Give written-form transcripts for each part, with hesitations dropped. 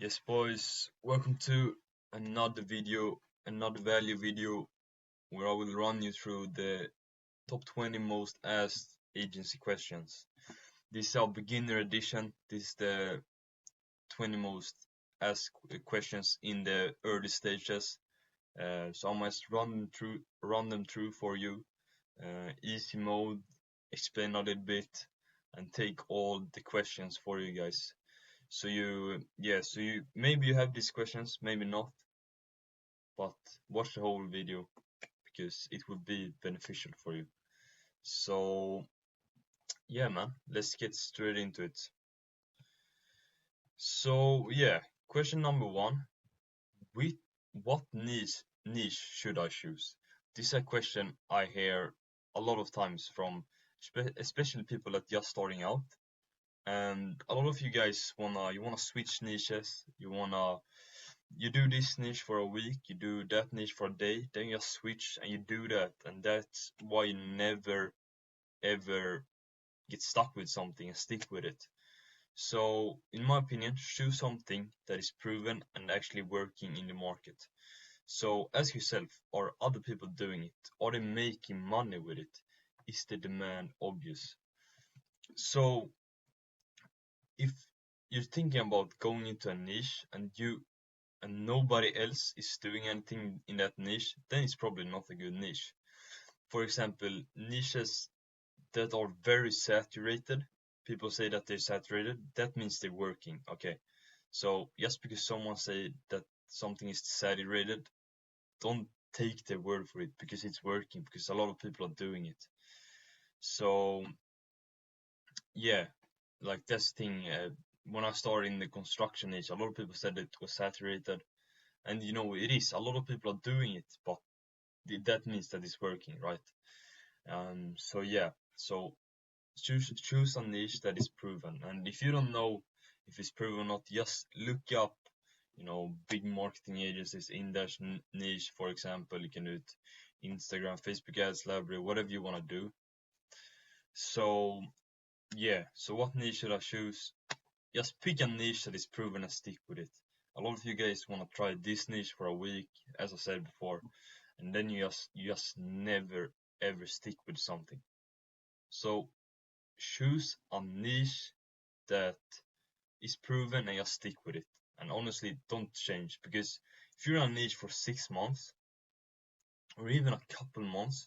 Yes, boys, welcome to another video, another value video where I will run you through the top 20 most asked agency questions. This is our beginner edition. This is the 20 most asked questions in the early stages. So I must run them through for you. Easy mode, explain a little bit, and take all the questions for you guys. So you maybe you have these questions, maybe not, but watch the whole video because it would be beneficial for you. So yeah, man, let's get straight into it. So yeah, question number one: with what niche should I choose? This is a question I hear a lot of times from especially people that just starting out. And a lot of you guys wanna switch niches. You do this niche for a week, you do that niche for a day, then you switch and you do that, and that's why you never ever get stuck with something and stick with it. So, in my opinion, choose something that is proven and actually working in the market. So, ask yourself, are other people doing it? Are they making money with it? Is the demand obvious? So, if you're thinking about going into a niche and nobody else is doing anything in that niche, then it's probably not a good niche. For example, niches that are very saturated, people say that they're saturated, that means they're working. Okay. So just because someone say that something is saturated, don't take their word for it because it's working, because a lot of people are doing it. So yeah, like this thing, when I started in the construction niche, a lot of people said it was saturated, and it is. A lot of people are doing it, but that means that it's working, right? So yeah, so choose a niche that is proven, and if you don't know if it's proven or not, just look up, big marketing agencies in that niche. For example, you can do it Instagram, Facebook ads, library, whatever you want to do. So yeah, so what niche should I choose? Just pick a niche that is proven and stick with it. A lot of you guys want to try this niche for a week, as I said before, and then you just never ever stick with something. So choose a niche that is proven and just stick with it. And honestly, don't change, because if you're in a niche for 6 months or even a couple months,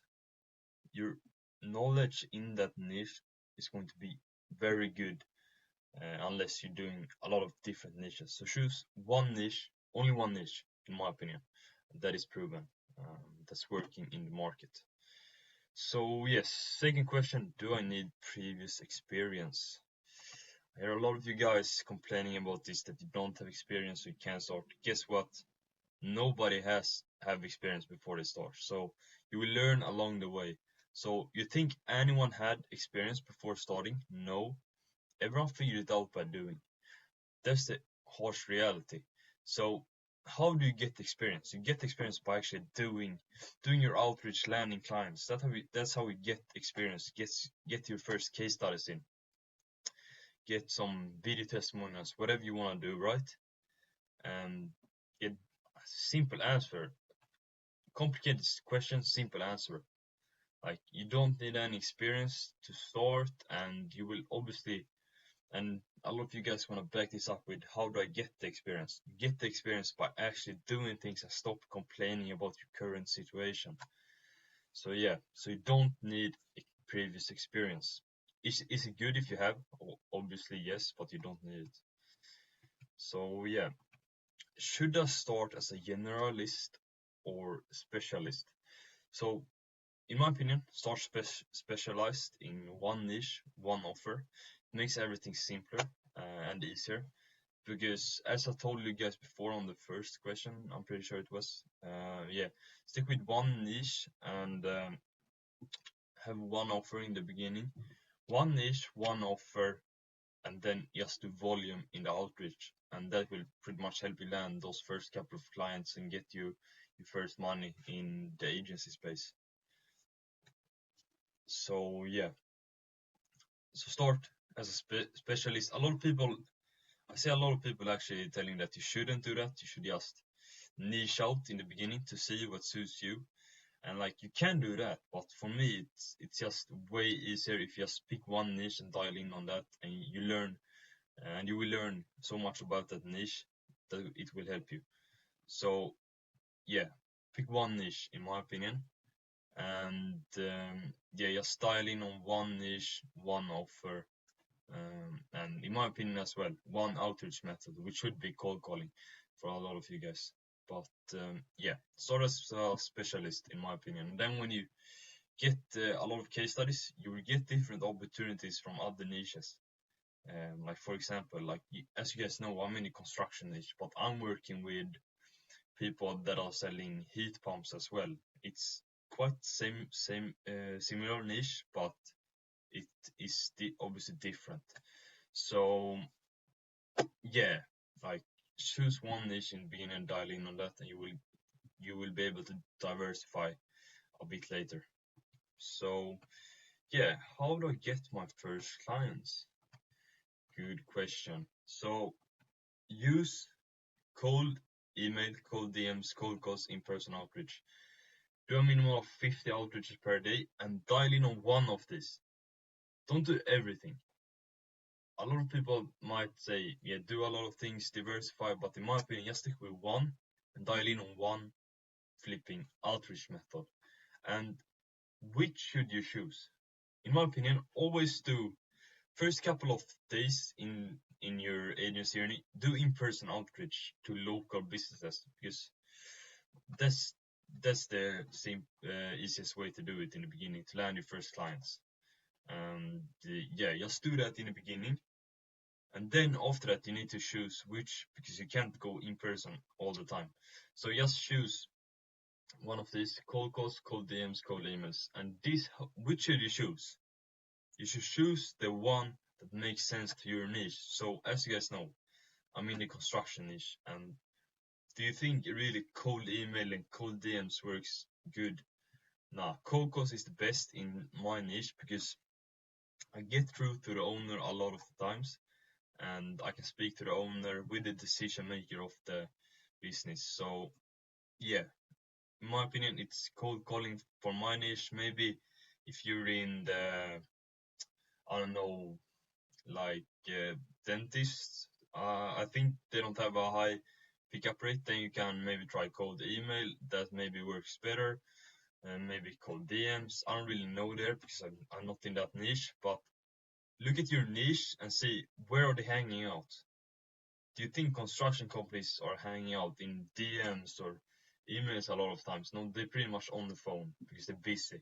your knowledge in that niche is going to be very good, unless you're doing a lot of different niches. So choose one niche, only one niche, in my opinion, that is proven, that's working in the market. So yes, second question: do I need previous experience? I hear a lot of you guys complaining about this, that you don't have experience, so you can't start. Guess what? Nobody has have experience before they start, so you will learn along the way. So you think anyone had experience before starting? No, everyone figured it out by doing. That's the harsh reality. So how do you get experience? You get experience by actually doing your outreach, landing clients. That's how we get experience. Get your first case studies in. Get some video testimonials, whatever you want to do, right? And get a simple answer. Complicated question, simple answer. Like, you don't need any experience to start, and you will obviously, and a lot of you guys want to back this up with, how do I get the experience? You get the experience by actually doing things and stop complaining about your current situation. So yeah, so you don't need previous experience. Is it good if you have? Obviously yes, but you don't need it. So yeah, should I start as a generalist or specialist? So in my opinion, start specialized in one niche, one offer. It makes everything simpler and easier. Because as I told you guys before on the first question, I'm pretty sure it was, yeah, stick with one niche and have one offer in the beginning. One niche, one offer, and then just do volume in the outreach, and that will pretty much help you land those first couple of clients and get you your first money in the agency space. So yeah, so start as a specialist. A lot of people, I see a lot of people actually telling that you shouldn't do that. You should just niche out in the beginning to see what suits you. And like you can do that, but for me it's just way easier if you just pick one niche and dial in on that, and you will learn so much about that niche that it will help you. So yeah, pick one niche in my opinion, and yeah, just dial in on one niche, one offer, and in my opinion as well, one outreach method, which should be cold calling for a lot of you guys. But yeah, start as a specialist in my opinion. And then when you get a lot of case studies, you will get different opportunities from other niches. Like for example, like as you guys know, I'm in the construction niche, but I'm working with people that are selling heat pumps as well. It's quite similar niche, but it is obviously different. So yeah, like choose one niche in the beginning and dial in on that, and you will be able to diversify a bit later. So yeah, how do I get my first clients? Good question. So use cold email, cold DMs, cold calls, in-person outreach. Do a minimum of 50 outreaches per day and dial in on one of these. Don't do everything. A lot of people might say, yeah, do a lot of things, diversify, but in my opinion, just stick with one and dial in on one flipping outreach method. And which should you choose? In my opinion, always do first couple of days in your agency journey, do in-person outreach to local businesses, because that's that's the easiest way to do it in the beginning to land your first clients. And yeah, just do that in the beginning, and then after that you need to choose which, because you can't go in person all the time. So just choose one of these: cold calls, cold DMs, cold emails. And this, which should you choose? You should choose the one that makes sense to your niche. So as you guys know, I'm in the construction niche, and do you think really cold email and cold DMs works good? Nah, cold calls is the best in my niche because I get through to the owner a lot of the times, and I can speak to the owner with the decision maker of the business. So yeah, in my opinion, it's cold calling for my niche. Maybe if you're in the, I don't know, like dentists, I think they don't have a high pickup rate. Then you can maybe try cold email. That maybe works better. And maybe cold DMs. I don't really know there because I'm not in that niche. But look at your niche and see where are they hanging out. Do you think construction companies are hanging out in DMs or emails a lot of times? No, they're pretty much on the phone because they're busy.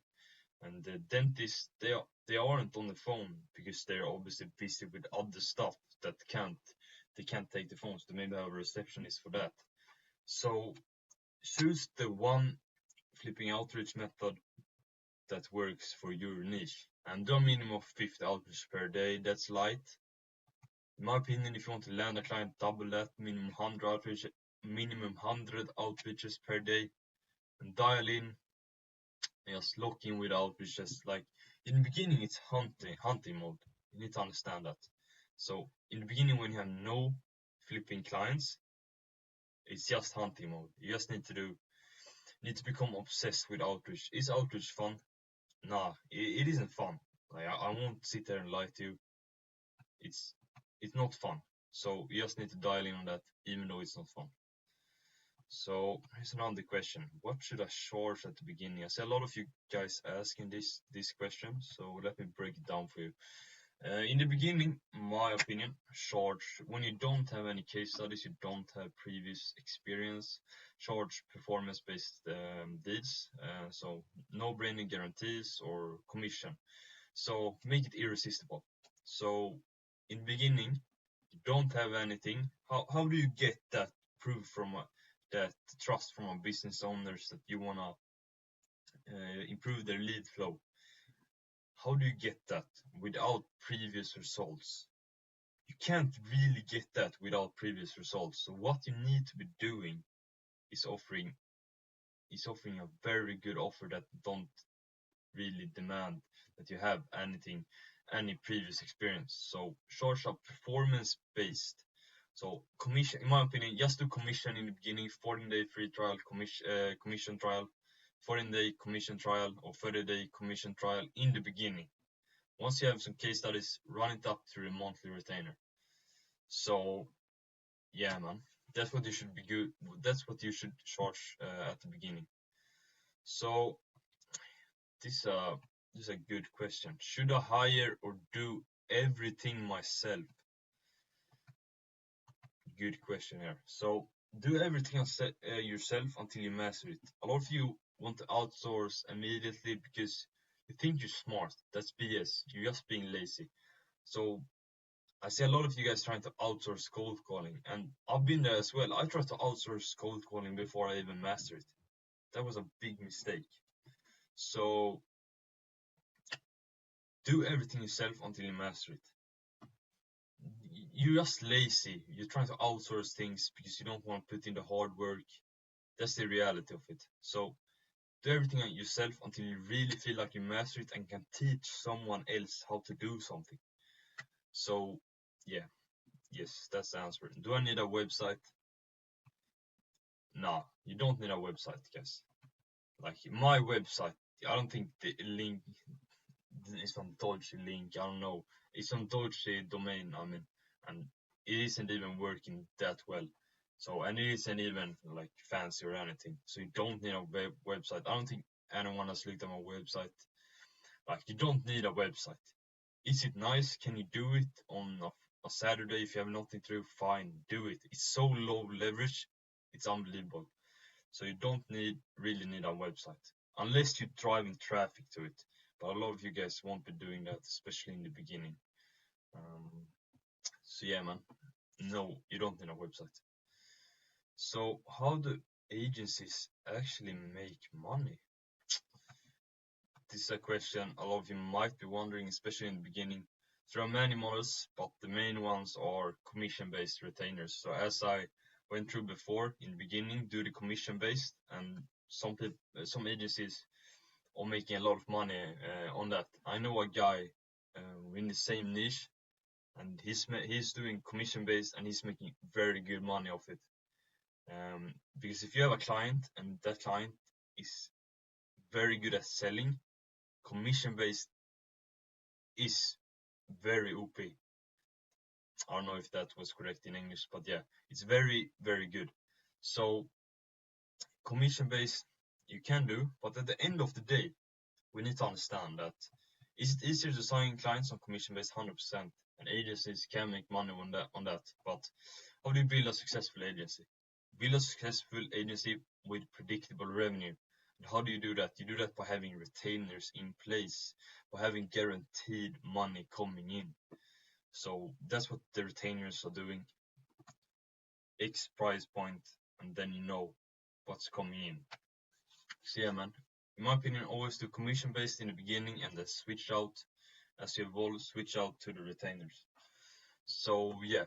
And the dentists, they aren't on the phone because they're obviously busy with other stuff that they can't take the phones. They maybe have a receptionist for that. So choose the one flipping outreach method that works for your niche, and do a minimum of 50 outreach per day. That's light. In my opinion, if you want to land a client, double that, minimum 100 outreaches per day, and dial in and just lock in with outreaches. Like in the beginning, it's hunting mode. You need to understand that. So in the beginning, when you have no flipping clients, it's just hunting mode. You just need to become obsessed with outreach. Is outreach fun? Nah, it isn't fun. Like I won't sit there and lie to you. It's it's not fun. So you just need to dial in on that, even though it's not fun. So here's another question: what should I charge at the beginning? I see a lot of you guys asking this question, so let me break it down for you. In the beginning, my opinion, charge when you don't have any case studies, you don't have previous experience. Charge performance-based deals, so no branding guarantees or commission. So make it irresistible. So in the beginning, you don't have anything. How do you get that proof from that trust from a business owners that you wanna improve their lead flow? How do you get that without previous results? You can't really get that without previous results. So what you need to be doing is offering a very good offer that don't really demand that you have any previous experience. So charge a performance based So commission, in my opinion, just do commission in the beginning, 14-day free trial, commission trial, 14-day commission trial, or 30-day commission trial in the beginning. Once you have some case studies, run it up through a monthly retainer. So yeah, man, that's what you should be good. That's what you should charge at the beginning. So this is a good question. Should I hire or do everything myself? Good question here. So do everything yourself until you master it. A lot of you want to outsource immediately because you think you're smart. That's BS. You're just being lazy. So I see a lot of you guys trying to outsource cold calling, and I've been there as well. I tried to outsource cold calling before I even mastered it. That was a big mistake. So do everything yourself until you master it. You're just lazy. You're trying to outsource things because you don't want to put in the hard work. That's the reality of it. So do everything yourself until you really feel like you master it and can teach someone else how to do something. So yeah, yes, that's the answer. Do I need a website? No, you don't need a website, guys. Like my website, I don't think the link is some dodgy link. I don't know. It's some dodgy domain. I mean, and it isn't even working that well. So, and it isn't even like fancy or anything. So you don't need a website. I don't think anyone has looked at my website. Like you don't need a website. Is it nice? Can you do it on a Saturday if you have nothing to do? Fine, do it. It's so low leverage. It's unbelievable. So you don't really need a website unless you're driving traffic to it. But a lot of you guys won't be doing that, especially in the beginning. So yeah, man, no, you don't need a website. So how do agencies actually make money? This is a question a lot of you might be wondering, especially in the beginning. There are many models, but the main ones are commission-based retainers. So as I went through before, in the beginning, do the commission-based, and some agencies are making a lot of money on that. I know a guy in the same niche, and he's doing commission-based, and he's making very good money off it. Because if you have a client and that client is very good at selling, commission-based is very OP. I don't know if that was correct in English, but yeah, it's very, very good. So commission-based you can do, but at the end of the day, we need to understand that is it easier to sign clients on commission-based? 100%, and agencies can make money on that. But how do you build a successful agency? Build a successful agency with predictable revenue. And how do you do that? You do that by having retainers in place, by having guaranteed money coming in. So that's what the retainers are doing. X price point, and then you know what's coming in. So yeah, man. In my opinion, always do commission based in the beginning and then switch out as you evolve, switch out to the retainers. So yeah,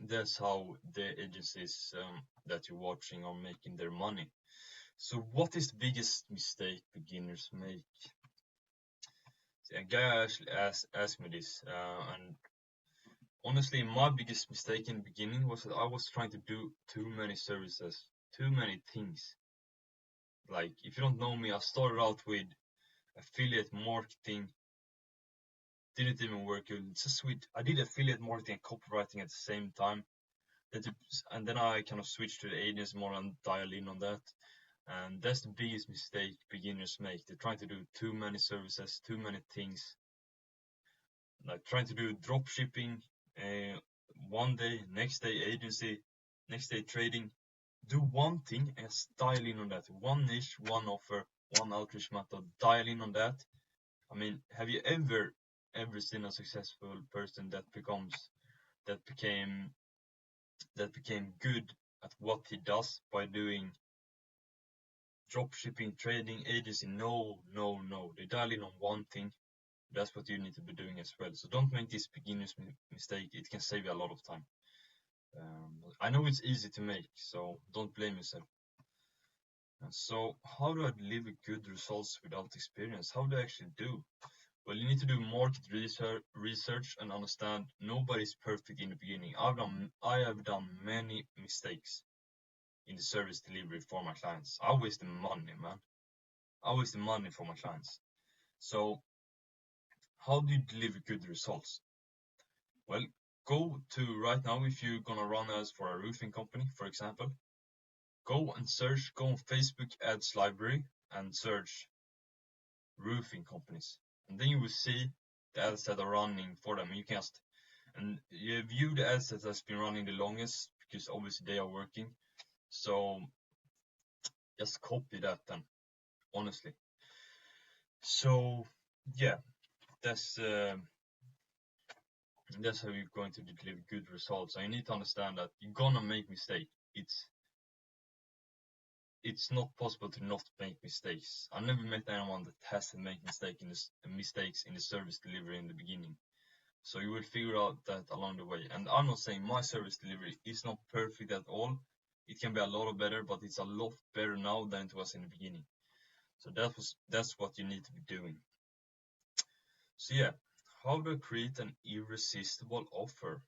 that's how the agencies that you're watching are making their money. So what is the biggest mistake beginners make? A guy actually asked me this, and honestly, my biggest mistake in the beginning was that I was trying to do too many services, too many things. Like, if you don't know me, I started out with affiliate marketing, didn't even work. It's a sweet. I did affiliate marketing and copywriting at the same time. And then I kind of switched to the agency more and dial in on that. And that's the biggest mistake beginners make. They're trying to do too many services, too many things. Like trying to do drop shipping, one day, next day agency, next day trading. Do one thing and dial in on that. One niche, one offer, one outreach method. Dial in on that. I mean, have you ever seen a successful person that became good at what he does by doing drop shipping, trading, agency? No. They dial in on one thing. That's what you need to be doing as well. So don't make this beginner's mistake. It can save you a lot of time. I know it's easy to make, so don't blame yourself. So how do I deliver good results without experience? How do I actually do? Well, you need to do market research and understand nobody's perfect in the beginning. I have done many mistakes in the service delivery for my clients. I waste the money, man. I waste the money for my clients. So how do you deliver good results? Well, go to right now, if you're gonna run ads for a roofing company, for example, go on Facebook Ads Library and search roofing companies. And then you will see the ads that are running for them. And you view the ads that has been running the longest, because obviously they are working. So just copy that then, honestly. So yeah, that's how you're going to deliver good results. And you need to understand that you're gonna make mistakes. It's not possible to not make mistakes. I never met anyone that hasn't made mistakes in the service delivery in the beginning. So you will figure out that along the way. And I'm not saying my service delivery is not perfect at all. It can be a lot better, but it's a lot better now than it was in the beginning. So that's what you need to be doing. So yeah, how do I create an irresistible offer?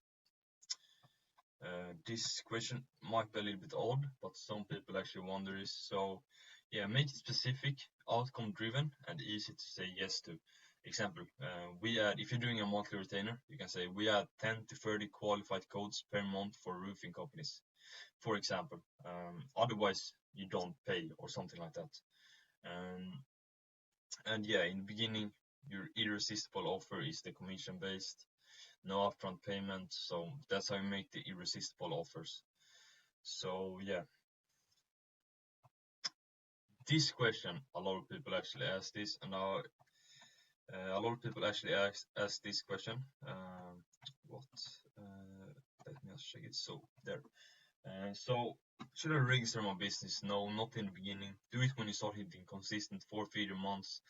This question might be a little bit odd, but some people actually wonder this. So yeah, make it specific, outcome driven, and easy to say yes to. Example, if you're doing a monthly retainer, you can say we add 10 to 30 qualified codes per month for roofing companies, for example. Otherwise, you don't pay or something like that. And yeah, in the beginning, your irresistible offer is the commission based, no upfront payment. So that's how you make the irresistible offers. So yeah, this question, a lot of people actually ask this, and a lot of people actually ask this question. Let me just check it. So there. So should I register my business? No, not in the beginning. Do it when you start hitting consistent 4 figure months.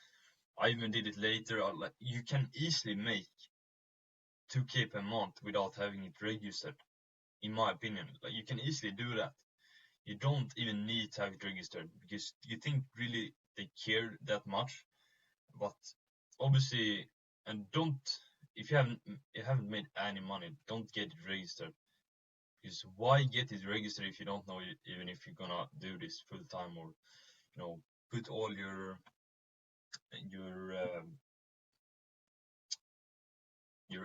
I even did it later. You can easily make 2K per month without having it registered, in my opinion. Like, you can easily do that. You don't even need to have it registered, because you think really they care that much. But obviously, and if you haven't made any money, don't get it registered. Because why get it registered if you don't know even if you're gonna do this full time, or put all your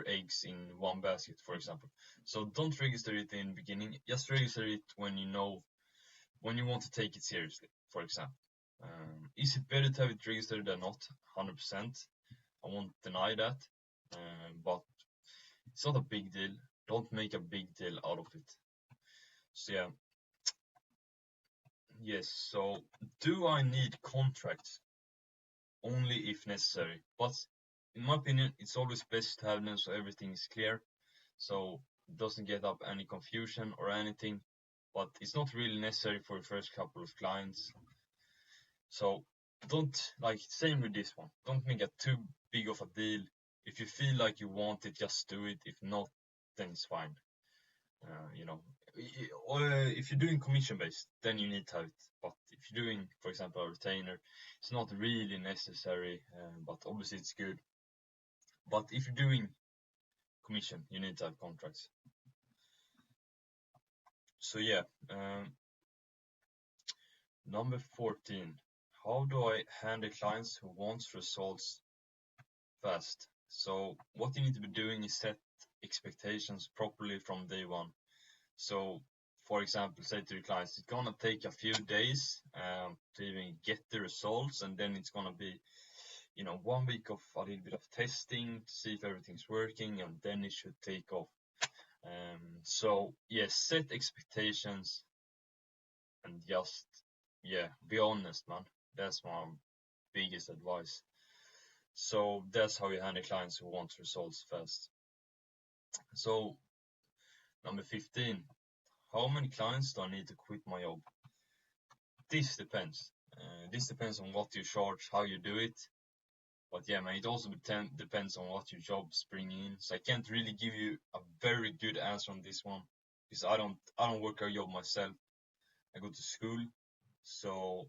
eggs in one basket, for example. So don't register it in the beginning. Just register it when you want to take it seriously, for example. Is it better to have it registered than not? 100%. I won't deny that. But it's not a big deal. Don't make a big deal out of it. So yeah. Yes, so do I need contracts? Only if necessary. But in my opinion, it's always best to have them so everything is clear, so it doesn't get up any confusion or anything. But it's not really necessary for the first couple of clients. So same with this one. Don't make it too big of a deal. If you feel like you want it, just do it. If not, then it's fine. Or if you're doing commission based, then you need to have it. But if you're doing, for example, a retainer, it's not really necessary, but obviously it's good. But if you're doing commission, you need to have contracts. So yeah, number 14. How do I handle clients who want results fast? So what you need to be doing is set expectations properly from day one. So for example, say to your clients, it's gonna take a few days to even get the results, and then it's gonna be 1 week of a little bit of testing to see if everything's working, and then it should take off. So yes, set expectations and just be honest, man. That's my biggest advice. So that's how you handle clients who want results fast. So number 15, how many clients do I need to quit my job? This depends. This depends on what you charge, how you do it. But yeah, man, it also depends on what your job's bringing in. So I can't really give you a very good answer on this one, because I don't work a job myself. I go to school. So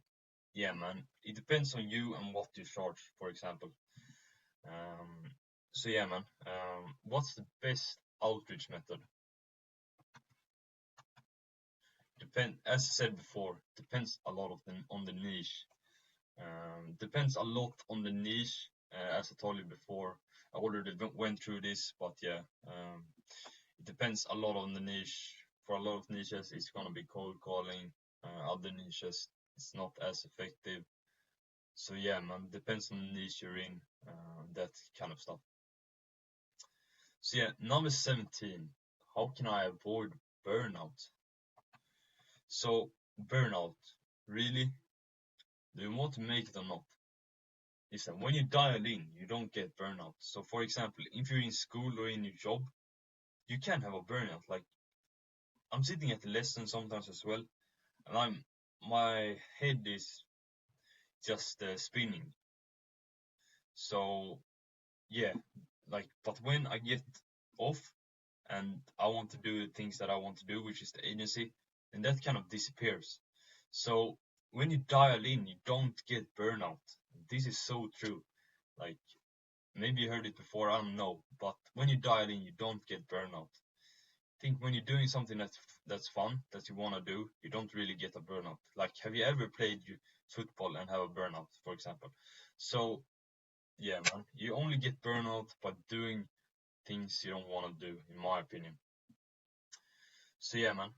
yeah, man, it depends on you and what you charge, for example. Um, so yeah, man. What's the best outreach method? As I said before, depends a lot on the niche. Depends a lot on the niche. As I told you before, I already went through this, but yeah, it depends a lot on the niche. For a lot of niches, it's gonna be cold calling. Other niches, it's not as effective. So yeah, man, depends on the niche you're in. That kind of stuff. So yeah, number 17. How can I avoid burnout? So burnout, really? Do you want to make it or not? Listen, when you dial in, you don't get burnout. So for example, if you're in school or in your job, you can have a burnout. Like I'm sitting at the lesson sometimes as well, and my head is just spinning. So yeah, like but when I get off and I want to do the things that I want to do, which is the agency, then that kind of disappears. So when you dial in, you don't get burnout. This is so true. Like maybe you heard it before, I don't know, but when you dial in, you don't get burnout. I think when you're doing something that's fun, that you want to do, you don't really get a burnout. Like, have you ever played football and have a burnout, for example? So yeah, man, you only get burnout by doing things you don't want to do, in my opinion. So yeah, man.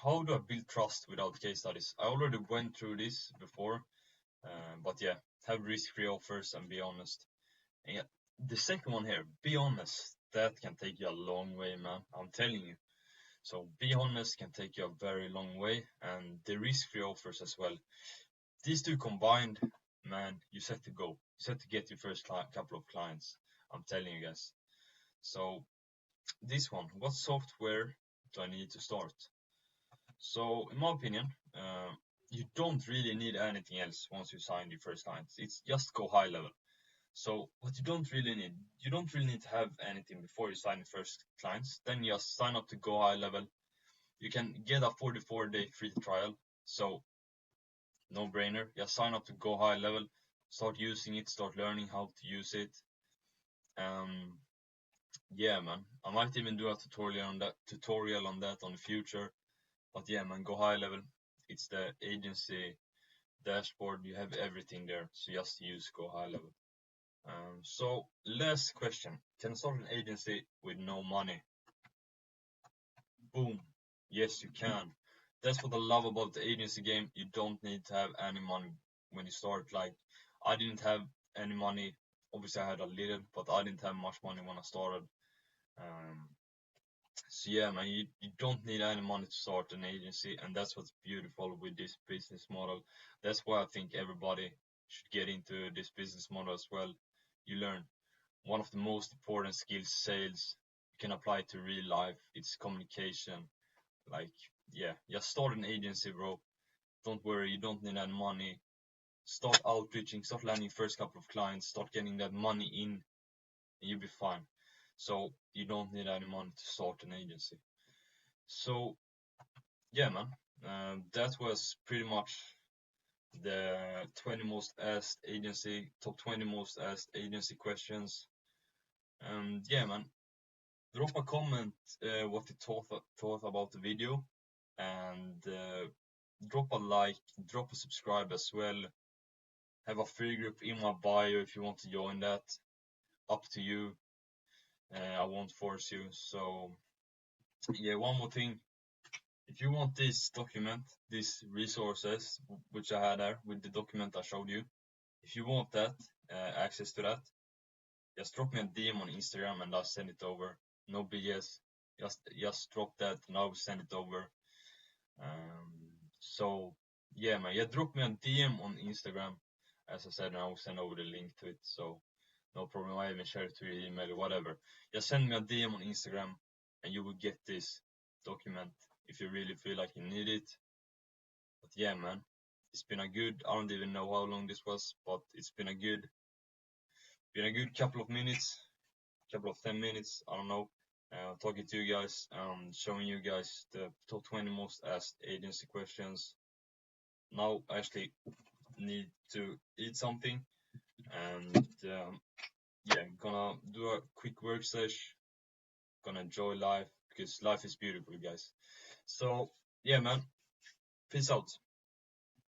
How do I build trust without case studies? I already went through this before, but yeah, have risk-free offers and be honest. And yeah, the second one here, be honest. That can take you a long way, man. I'm telling you. So be honest can take you a very long way, and the risk-free offers as well. These two combined, man, you set to go. You set to get your first couple of clients. I'm telling you guys. So this one, what software do I need to start? So in my opinion, you don't really need anything else once you sign your first clients. It's just go high level. So what you don't really need to have anything before you sign your first clients. Then you just sign up to go high level. You can get a 44-day free trial. So no brainer. Just sign up to go high level. Start using it. Start learning how to use it. Um, yeah, man. I might even do a tutorial on that on the future. But yeah, man, go high level. It's the agency dashboard. You have everything there. So just use go high level. So last question. Can I start an agency with no money? Boom. Yes, you can. That's what I love about the agency game. You don't need to have any money when you start. Like, I didn't have any money. Obviously, I had a little, but I didn't have much money when I started. Um, so yeah, man, you don't need any money to start an agency, and that's what's beautiful with this business model. That's why I think everybody should get into this business model as well. You learn one of the most important skills, sales. You can apply to real life. It's communication. Like, yeah, just start an agency, bro. Don't worry, you don't need any money. Start outreaching, start landing first couple of clients, start getting that money in, and you'll be fine. So you don't need any money to start an agency. So yeah, man, that was pretty much the 20 most asked agency, top 20 most asked agency questions. Yeah, man, drop a comment what you thought about the video, and drop a like, drop a subscribe as well. Have a free group in my bio if you want to join that. Up to you. I won't force you. So yeah, one more thing. If you want this document, these resources which I had there with the document I showed you, if you want that access to that, just drop me a DM on Instagram and I'll send it over. No BS. Just drop that and I'll send it over. So yeah, man, yeah, drop me a DM on Instagram, as I said, and I will send over the link to it. So no problem. I even share it to your email or whatever. Just send me a DM on Instagram, and you will get this document if you really feel like you need it. But yeah, man, it's been a good. I don't even know how long this was, but it's been a good couple of minutes, couple of 10 minutes. I don't know. Talking to you guys, showing you guys the top 20 most asked agency questions. Now I actually need to eat something. And yeah, gonna do a quick work sesh. Gonna enjoy life because life is beautiful, guys. So yeah, man. Peace out.